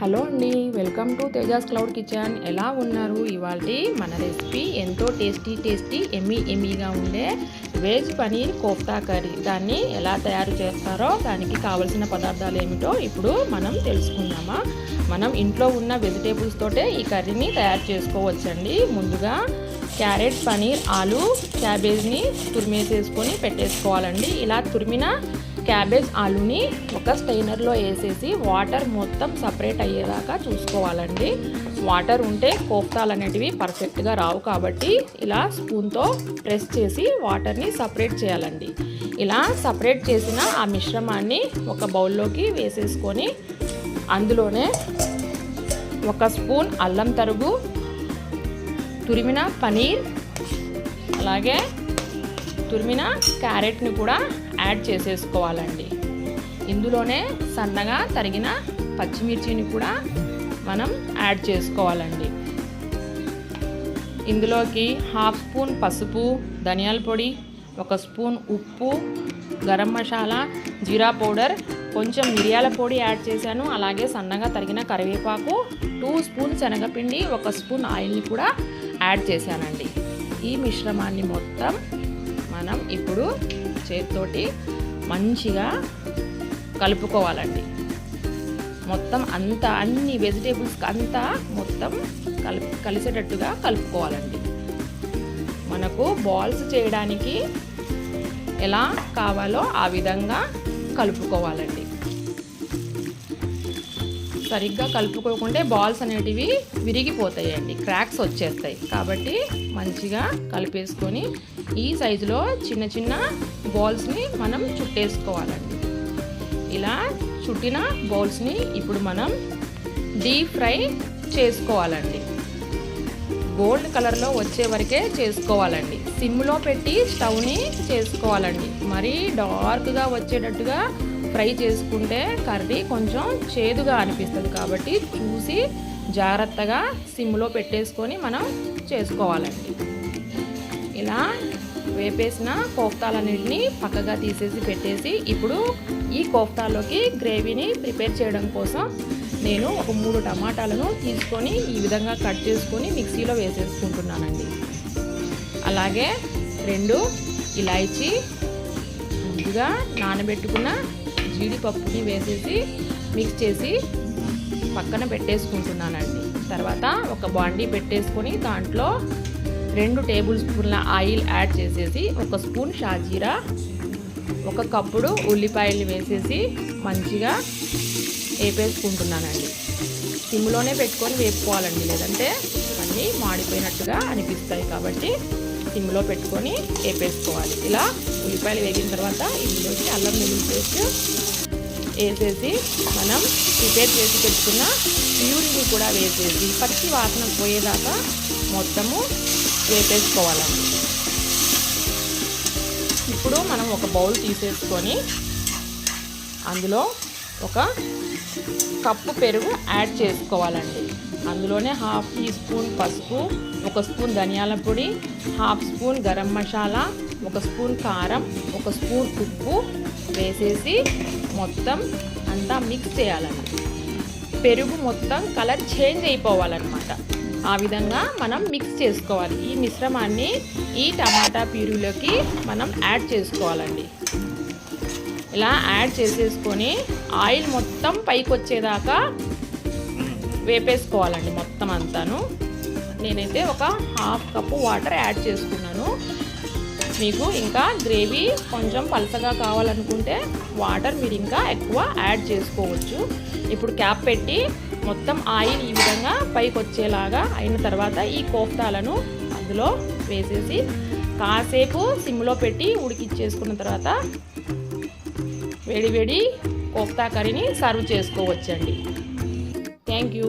Hello అండి, welcome to Tejas cloud kitchen. ఎలా ఉన్నారు? ఇవాల్టి మన రెసిపీ ఎంతో టేస్టీ ఎమ్మీగా ఉండే వెజ్ పనీర్ కోఫ్తా కర్రీ. దాన్ని ఎలా తయారు చేస్తారో, దానికి కావలసిన పదార్థాలు ఏమిటో ఇప్పుడు మనం తెలుసుకుందామా. మనం ఇంట్లో ఉన్న వెజిటేబుల్స్ తోటే ఈ కర్రీని తయారు చేసుకోవచ్చండి. ముందుగా క్యారెట్, పనీర్, ఆలు, క్యాబేజ్ని తురిమేసేసుకొని పెట్టేసుకోవాలండి. ఇలా తురిమిన క్యాబేజ్, ఆలుని ఒక స్టైనర్లో వేసేసి వాటర్ మొత్తం సపరేట్ అయ్యేదాకా చూసుకోవాలండి. వాటర్ ఉంటే కోఫ్తాలు అనేటివి పర్ఫెక్ట్గా రావు, కాబట్టి ఇలా స్పూన్తో ప్రెస్ చేసి వాటర్ని సపరేట్ చేయాలండి. ఇలా సపరేట్ చేసిన ఆ మిశ్రమాన్ని ఒక బౌల్లోకి వేసేసుకొని అందులోనే ఒక స్పూన్ అల్లం తరుగు, తురిమిన పనీర్, అలాగే తురిమిన క్యారెట్ని కూడా యాడ్ చేసేసుకోవాలండి. ఇందులోనే సన్నగా తరిగిన పచ్చిమిర్చిని కూడా మనం యాడ్ చేసుకోవాలండి. ఇందులోకి హాఫ్ స్పూన్ పసుపు, ధనియాల పొడి, ఒక స్పూన్ ఉప్పు, గరం మసాలా, జీరా పౌడర్, కొంచెం మిరియాల పొడి యాడ్ చేశాను. అలాగే సన్నగా తరిగిన కరివేపాకు, 2 స్పూన్ శనగపిండి, 1 స్పూన్ ఆయిల్ని కూడా యాడ్ చేశానండి. ఈ మిశ్రమాన్ని మొత్తం మనం ఇప్పుడు చేతితోటి మంచిగా కలుపుకోవాలండి. మొత్తం అంతా అన్ని వెజిటేబుల్స్ అంతా మొత్తం కలిసేటట్టుగా కలుపుకోవాలండి. మనకు బాల్స్ చేయడానికి ఎలా కావాలో ఆ విధంగా కలుపుకోవాలండి. సరిగ్గా కలుపుకోకుంటే బాల్స్ అనేటివి విరిగిపోతాయండి, క్రాక్స్ వచ్చేస్తాయి. కాబట్టి మంచిగా కలిపేసుకొని ఈ సైజులో చిన్న చిన్న బాల్స్ని మనం చుట్టేసుకోవాలండి. ఇలా చుట్టిన బాల్స్ని ఇప్పుడు మనం డీప్ ఫ్రై చేసుకోవాలండి. గోల్డ్ కలర్లో వచ్చే వరకే చేసుకోవాలండి. సిమ్లో పెట్టి స్టవ్ని చేసుకోవాలండి. మరీ డార్క్గా వచ్చేటట్టుగా ఫ్రై చేసుకుంటే కర్రీ కొంచెం చేదుగా అనిపిస్తుంది, కాబట్టి చూసి జాగ్రత్తగా సిమ్లో పెట్టేసుకొని మనం చేసుకోవాలండి. ఇలా వేపేసిన కోఫ్తాలన్నింటినీ పక్కగా తీసేసి పెట్టేసి ఇప్పుడు ఈ కోఫ్తాలోకి గ్రేవీని ప్రిపేర్ చేయడం కోసం నేను ఒక 3 టమాటాలను తీసుకొని ఈ విధంగా కట్ చేసుకొని మిక్సీలో వేసేసుకుంటున్నానండి. అలాగే 2 ఇలాచీ, ముందుగా నానబెట్టుకున్న జీడిపప్పుని వేసేసి మిక్స్ చేసి పక్కన పెట్టేసుకుంటున్నానండి. తర్వాత ఒక బాండీ పెట్టేసుకొని దాంట్లో 2 టేబుల్ స్పూన్ల ఆయిల్ యాడ్ చేసేసి 1 స్పూన్ షాజీరా, 1 కప్పుడు ఉల్లిపాయలు వేసేసి మంచిగా వేపేసుకుంటున్నానండి. సిమ్లోనే పెట్టుకొని వేపుకోవాలండి, లేదంటే అన్నీ మాడిపోయినట్టుగా అనిపిస్తాయి. కాబట్టి సిమ్లో పెట్టుకొని వేపేసుకోవాలి. ఇలా ఉల్లిపాయలు వేగిన తర్వాత ఇందులోకి అల్లం వెల్లుల్లి పేస్ట్ వేసేసి మనం ప్రిపేర్ చేసి పెట్టుకున్న ప్యూరీని కూడా వేసేసి పచ్చి వాసన పోయేదాకా మొత్తము వేపేసుకోవాలండి. ఇప్పుడు మనం ఒక బౌల్ తీసేసుకొని అందులో 1 కప్పు పెరుగు యాడ్ చేసుకోవాలండి. అందులోనే హాఫ్ టీ స్పూన్ పసుపు, 1 స్పూన్ ధనియాల పొడి, half spoon garam masala, 1 spoon కారం, 1 స్పూన్ ఉప్పు వేసేసి మొత్తం అంతా మిక్స్ చేయాలండి. పెరుగు మొత్తం కలర్ చేంజ్ అయిపోవాలన్నమాట. ఆ విధంగా మనం మిక్స్ చేసుకోవాలి. ఈ మిశ్రమాన్ని ఈ టమాటా ప్యూరీలోకి మనం యాడ్ చేసుకోవాలండి. ఇలా యాడ్ చేసేసుకొని ఆయిల్ మొత్తం పైకి వచ్చేదాకా వేపేసుకోవాలండి మొత్తం అంతాను. నేనైతే 1/2 కప్పు వాటర్ యాడ్ చేసుకున్నాను. మీకు ఇంకా గ్రేవీ కొంచెం పలసగా కావాలనుకుంటే వాటర్ మీరు ఇంకా ఎక్కువ యాడ్ చేసుకోవచ్చు. ఇప్పుడు క్యాప్ పెట్టి మొత్తం ఆయిల్ ఈ విధంగా పైకి వచ్చేలాగా అయిన తర్వాత ఈ కోఫ్తాలను అందులో వేసేసి కాసేపు సిమ్లో పెట్టి ఉడికిచ్చేసుకున్న తర్వాత వేడి కోఫ్తా కర్రీని సర్వ్ చేసుకోవచ్చండి. Thank you.